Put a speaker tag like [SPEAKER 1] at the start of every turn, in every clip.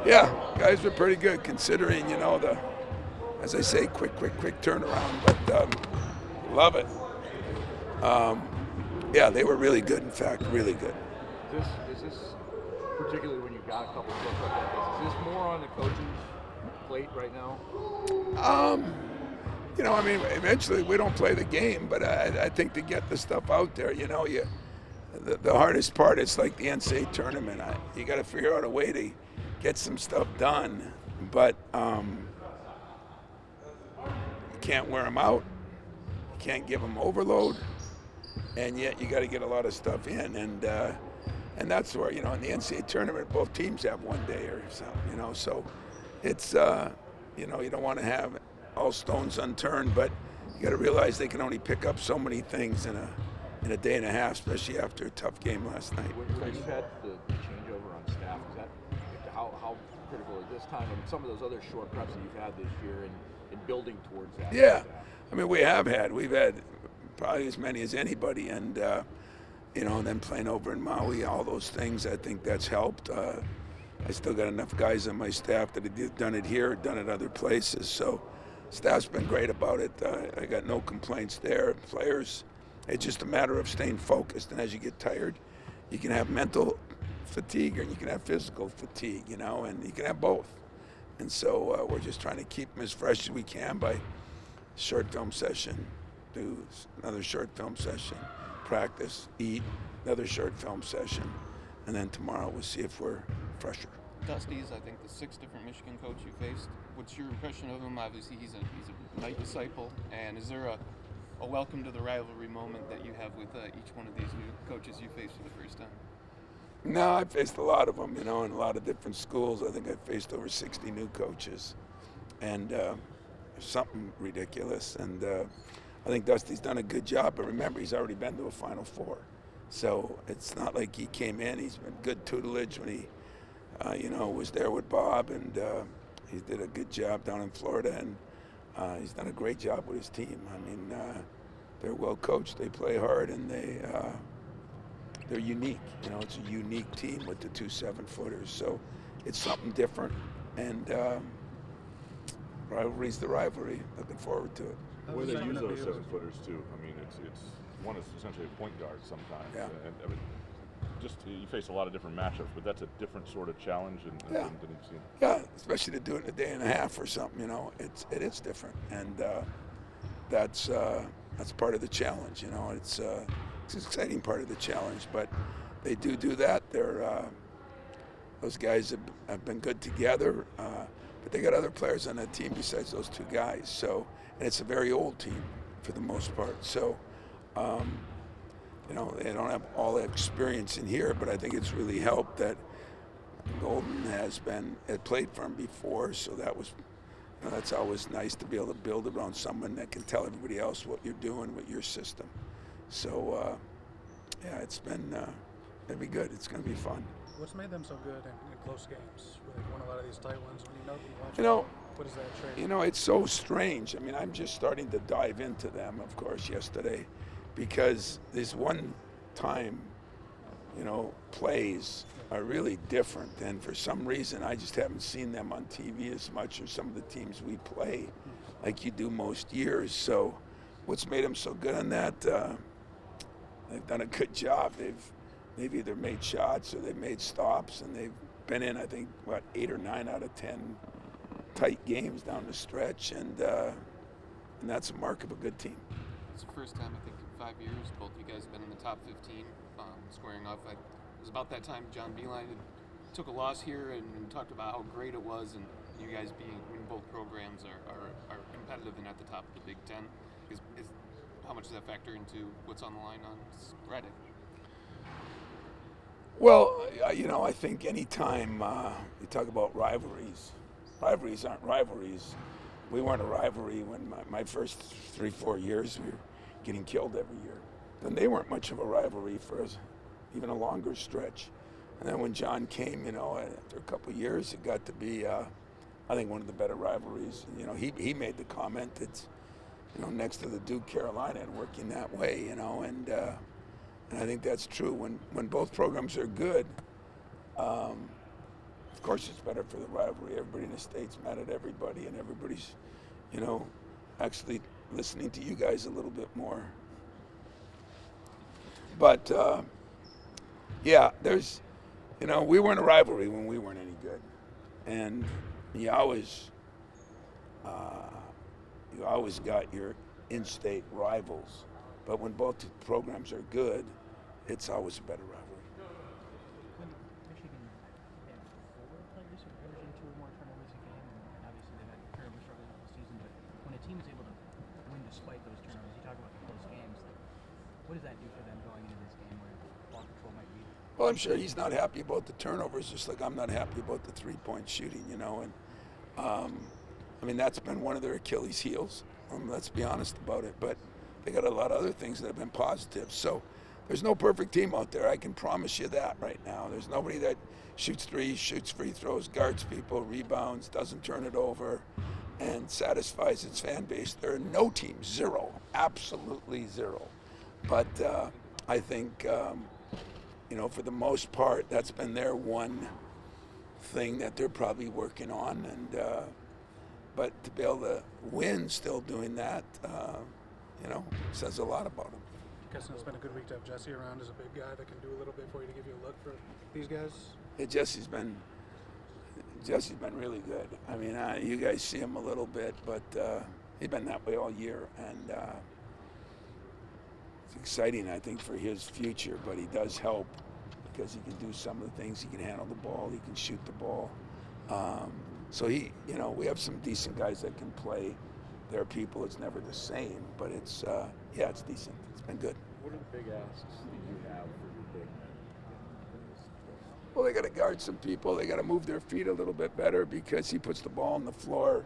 [SPEAKER 1] Yeah, guys were pretty good considering, the, as I say, quick turnaround. But love it. Yeah, they were really good. In fact, really good.
[SPEAKER 2] Is this particularly when you've got a couple of books like that? Is this more on the coach's plate right now?
[SPEAKER 1] I mean, eventually we don't play the game, but I think to get the stuff out there, the hardest part is like the NCAA tournament. You got to figure out a way to get some stuff done, but you can't wear them out. You can't give them overload, and yet you got to get a lot of stuff in, and that's where in the NCAA tournament both teams have one day or something, so it's you don't want to have all stones unturned, but you got to realize they can only pick up so many things in a day and a half, especially after a tough game last night.
[SPEAKER 2] When you've had the changeover on staff, is that how critical is this time and some of those other short preps that you've had this year in building towards that?
[SPEAKER 1] Yeah, I mean we've had probably as many as anybody, and and then playing over in Maui, all those things. I think that's helped. I still got enough guys on my staff that have done it here, done it other places. So staff's been great about it. I got no complaints there. Players, it's just a matter of staying focused. And as you get tired, you can have mental fatigue or you can have physical fatigue, and you can have both. And so we're just trying to keep them as fresh as we can by short film session, do another short film session, practice, eat, another short film session, and then tomorrow we'll see if we're fresher.
[SPEAKER 3] Dusty's, I think, the 6th different Michigan coach you faced. What's your impression of him? Obviously, he's a Knight disciple. And is there a welcome to the rivalry moment that you have with each one of these new coaches you faced for the first time?
[SPEAKER 1] No, I faced a lot of them, in a lot of different schools. I think I faced over 60 new coaches, and something ridiculous. And I think Dusty's done a good job, but remember, he's already been to a Final Four. So it's not like he came in. He's been good tutelage when he was there with Bob, and he did a good job down in Florida, and he's done a great job with his team. I mean, they're well coached, they play hard, and they're unique. It's a unique team with the 2 7-footers, so it's something different, and rivalry's the rivalry. Looking forward to it.
[SPEAKER 4] The way they use those 7-footers too. I mean, it's one is essentially a point guard sometimes.
[SPEAKER 1] Yeah.
[SPEAKER 4] And I mean, just you face a lot of different matchups, but that's a different sort of challenge than you've seen.
[SPEAKER 1] Yeah, especially to do it in a day and a half or something. It is different, and that's part of the challenge. It's an exciting part of the challenge, but they do that. Those guys have been good together, but they got other players on that team besides those 2 guys. So, and it's a very old team for the most part. So, they don't have all the experience in here, but I think it's really helped that Golden had played for him before, so that was, that's always nice to be able to build around someone that can tell everybody else what you're doing with your system. So, it's been, it'll be good. It's going to be fun.
[SPEAKER 5] What's made them so good in close games? They've won a lot of these tight ones. When you watch what is that trait?
[SPEAKER 1] It's so strange. I mean, I'm just starting to dive into them, of course, yesterday, because this one time, plays are really different. And for some reason, I just haven't seen them on TV as much as some of the teams we play, like you do most years. So what's made them so good on that? They've done a good job. They've either made shots or they've made stops, and they've been in, I think, 8 or 9 out of 10 tight games down the stretch, and that's a mark of a good team.
[SPEAKER 3] It's the first time, I think, in 5 years, both you guys have been in the top 15, squaring off. It was about that time John Beeline took a loss here and talked about how great it was, and you guys being in both programs are competitive and at the top of the Big Ten. How much does that factor into what's on the line on Friday?
[SPEAKER 1] Well, I think anytime you talk about rivalries aren't rivalries. We weren't a rivalry when my first 3-4 years, we were getting killed every year. Then they weren't much of a rivalry for us, even a longer stretch. And then when John came, after a couple of years, it got to be, I think, one of the better rivalries. He made the comment that, next to the Duke Carolina and working that way, and I think that's true. When both programs are good, of course it's better for the rivalry. Everybody in the state's mad at everybody, and everybody's, actually listening to you guys a little bit more. But yeah, there's, we weren't a rivalry when we weren't any good, and you always got your in-state rivals. But when both programs are good, it's always a better rivalry.
[SPEAKER 6] Michigan had 4 players who averaging 2 or more turnovers a game, and obviously they've had turnover struggles all season. But when a team is able to win despite those turnovers, you talk about the close games. What does that do for them going into this game where ball control might be?
[SPEAKER 1] Well, I'm sure he's not happy about the turnovers, just like I'm not happy about the 3-point shooting, And I mean, that's been one of their Achilles heels. Let's be honest about it. But they got a lot of other things that have been positive. So there's no perfect team out there. I can promise you that right now. There's nobody that shoots threes, shoots free throws, guards people, rebounds, doesn't turn it over, and satisfies its fan base. There are no teams, 0, absolutely 0. But I think, for the most part, that's been their one thing that they're probably working on. And but to be able to win still doing that, says a lot about them.
[SPEAKER 5] Guessing it's been a good week to have Jesse around as a big guy that can do a little bit for you to give you a look for these guys.
[SPEAKER 1] Yeah, Jesse's been really good. I mean, you guys see him a little bit, but he's been that way all year, and it's exciting, I think, for his future. But he does help because he can do some of the things. He can handle the ball. He can shoot the ball. So we have some decent guys that can play. There are people, it's never the same, but it's decent. It's been good.
[SPEAKER 2] What are the big asks that you have for your big men?
[SPEAKER 1] Well, they got to guard some people. They got to move their feet a little bit better because he puts the ball on the floor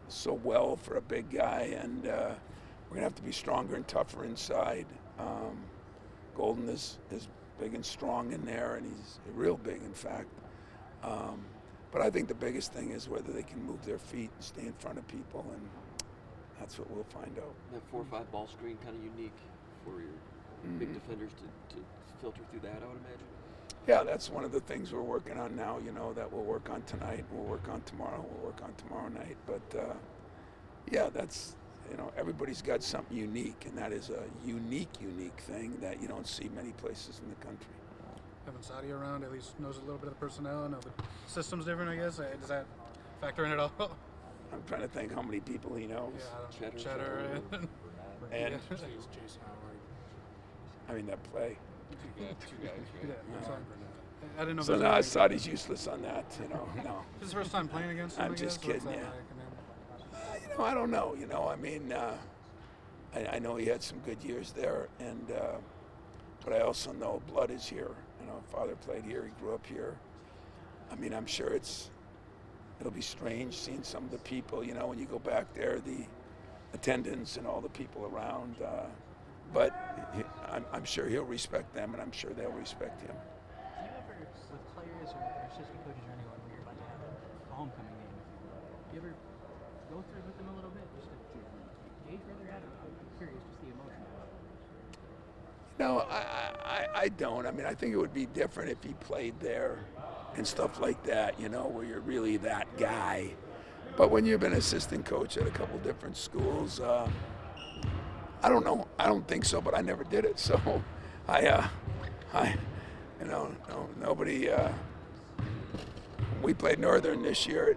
[SPEAKER 1] so well for a big guy, and we're going to have to be stronger and tougher inside. Golden is big and strong in there, and he's real big, in fact. But I think the biggest thing is whether they can move their feet and stay in front of people, and that's what we'll find out.
[SPEAKER 7] That 4-5 ball screen kind of unique for your big defenders to filter through that, I would imagine.
[SPEAKER 1] Yeah, that's one of the things we're working on now, that we'll work on tonight, we'll work on tomorrow, we'll work on tomorrow night. But, that's, everybody's got something unique, and that is a unique thing that you don't see many places in the country.
[SPEAKER 5] Having Saudi around at least knows a little bit of the personnel. Know the system's different, I guess. Does that factor in at all?
[SPEAKER 1] I'm trying to think how many people he knows.
[SPEAKER 5] Yeah, Cheddar.
[SPEAKER 1] And
[SPEAKER 5] Jason Howard.
[SPEAKER 1] I mean, that play.
[SPEAKER 3] Two guys, right?
[SPEAKER 5] Yeah, I didn't know.
[SPEAKER 1] So now Saudi's useless on that, no.
[SPEAKER 5] This is the first time playing against him.
[SPEAKER 1] I'm just kidding,
[SPEAKER 5] What's that
[SPEAKER 1] yeah.
[SPEAKER 5] like?
[SPEAKER 1] I don't know. I mean, I know he had some good years there, and but I also know blood is here. Father played here. He grew up here. I mean, I'm sure it'll be strange seeing some of the people. When you go back there, the attendance and all the people around. But I'm sure he'll respect them, and I'm sure they'll respect him.
[SPEAKER 6] Do you ever, with players or assistant coaches or anyone, when you're about to have a homecoming game, do you ever go through it with them a little bit just to gauge where they're at? I'm curious, just the emotion.
[SPEAKER 1] No, I don't. I mean, I think it would be different if he played there and stuff like that, where you're really that guy. But when you've been assistant coach at a couple different schools, I don't know. I don't think so, but I never did it. So nobody. We played Northern this year.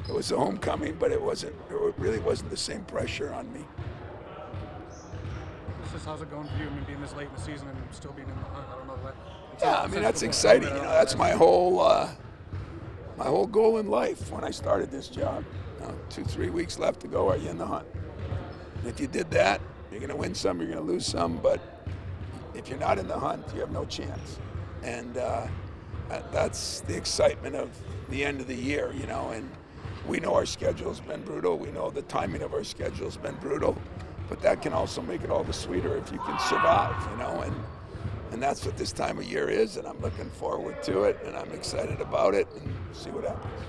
[SPEAKER 1] It was a homecoming, but it really wasn't the same pressure on me.
[SPEAKER 5] How's it going for you? I mean, being this late in the season and still being in the hunt. I don't know that.
[SPEAKER 1] Yeah, I mean, that's exciting. That's my whole goal in life when I started this job. 2-3 weeks left to go. Are you in the hunt? And if you did that, you're going to win some, you're going to lose some. But if you're not in the hunt, you have no chance. And that's the excitement of the end of the year, And we know our schedule's been brutal. We know the timing of our schedule's been brutal. But that can also make it all the sweeter if you can survive, and that's what this time of year is, and I'm looking forward to it, and I'm excited about it, and see what happens.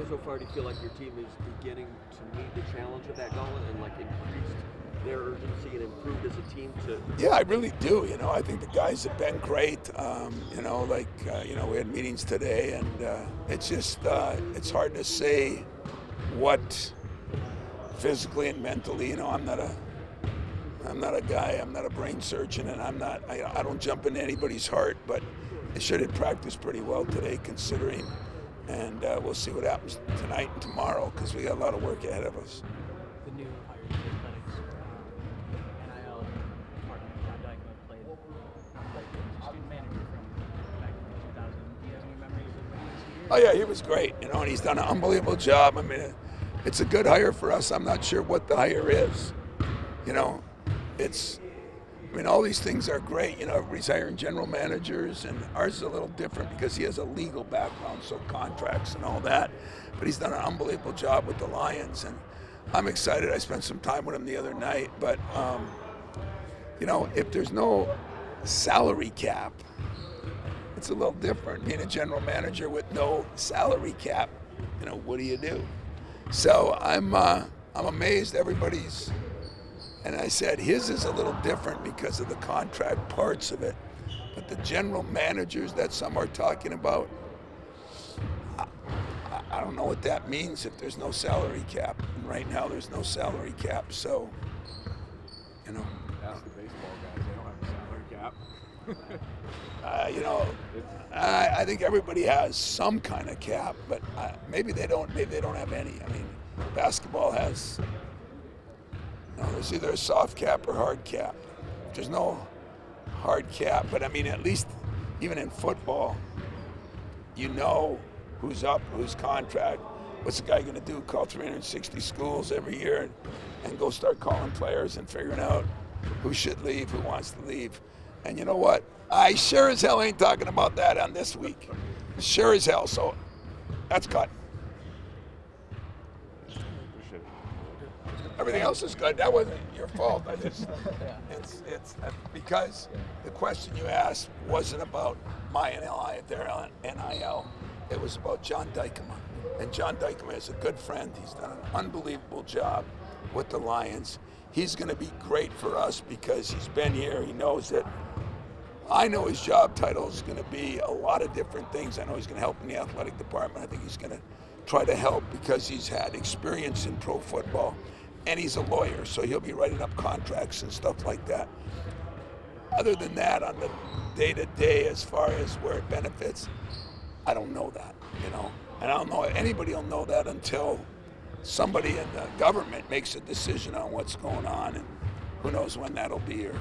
[SPEAKER 7] So far, do you feel like your team is beginning to meet the challenge of that goal and increased their urgency and improved as a team to?
[SPEAKER 1] Yeah, I really do. You know, I think the guys have been great. You know, like we had meetings today, and it's just it's hard to say what physically and mentally. You know, I'm not a guy. I'm not a brain surgeon, and I don't jump into anybody's heart. But they should have practiced pretty well today, considering. And we'll see what happens tonight and tomorrow, because we got a lot of work ahead of us.
[SPEAKER 6] The new hires in athletics, NIL department, John Dyke played as a student manager from back in 2000. Do you have any memories of this year?
[SPEAKER 1] Oh yeah, he was great. You know, and he's done an unbelievable job. I mean, it's a good hire for us. I'm not sure what the hire is. You know, I mean, all these things are great. You know, everybody's hiring general managers, and ours is a little different because he has a legal background, so contracts and all that. But he's done an unbelievable job with the Lions, and I'm excited. I spent some time with him the other night. But, you know, if there's no salary cap, it's a little different. Being a general manager with no salary cap, you know, what do you do? So I'm amazed everybody's. And I said, his is a little different because of the contract parts of it. But the general managers that some are talking about, I don't know what that means if there's no salary cap. And right now there's no salary cap, so, you know.
[SPEAKER 2] Ask the baseball guys, they don't have a salary cap.
[SPEAKER 1] You know, I think everybody has some kind of cap, but maybe they don't have any. I mean, basketball has. There's either a soft cap or hard cap. There's no hard cap, but I mean, at least even in football, you know who's up, who's contract. What's the guy going to do? Call 360 schools every year and go start calling players and figuring out who should leave, who wants to leave. And you know what? I sure as hell ain't talking about that on this week. Sure as hell. So that's cut. Everything else is good. That wasn't your fault. It's because the question you asked wasn't about my NIL, their NIL. It was about John Dykema. And John Dykema is a good friend. He's done an unbelievable job with the Lions. He's going to be great for us because he's been here. He knows that. I know his job title is going to be a lot of different things. I know he's going to help in the athletic department. I think he's going to try to help because he's had experience in pro football. And he's a lawyer, so he'll be writing up contracts and stuff like that. Other than that, on the day-to-day, as far as where it benefits, I don't know that, you know. And I don't know, anybody will know that until somebody in the government makes a decision on what's going on, and who knows when that'll be, or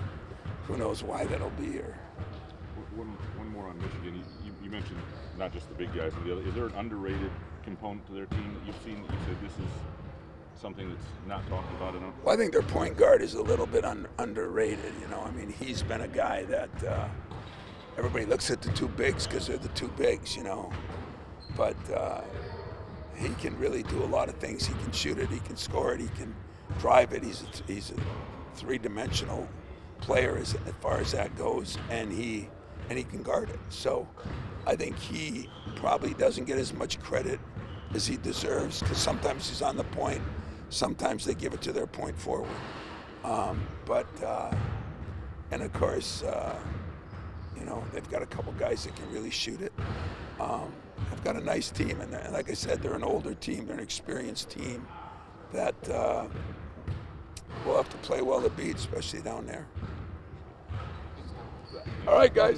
[SPEAKER 1] who knows why that'll be. Or
[SPEAKER 4] one more on Michigan. You mentioned not just the big guys, but the other. Is there an underrated component to their team that you've seen that you said this is something that's not talked about enough?
[SPEAKER 1] Well, I think their point guard is a little bit underrated. You know, I mean, he's been a guy that everybody looks at the two bigs because they're the two bigs, you know. But he can really do a lot of things. He can shoot it, he can score it, he can drive it. He's a three-dimensional player as far as that goes, and he can guard it. So I think he probably doesn't get as much credit as he deserves because sometimes he's on the point. Sometimes they give it to their point forward. And of course, you know, they've got a couple guys that can really shoot it. They've got a nice team, and like I said, they're an older team, they're an experienced team that will have to play well to beat, especially down there. All right, guys.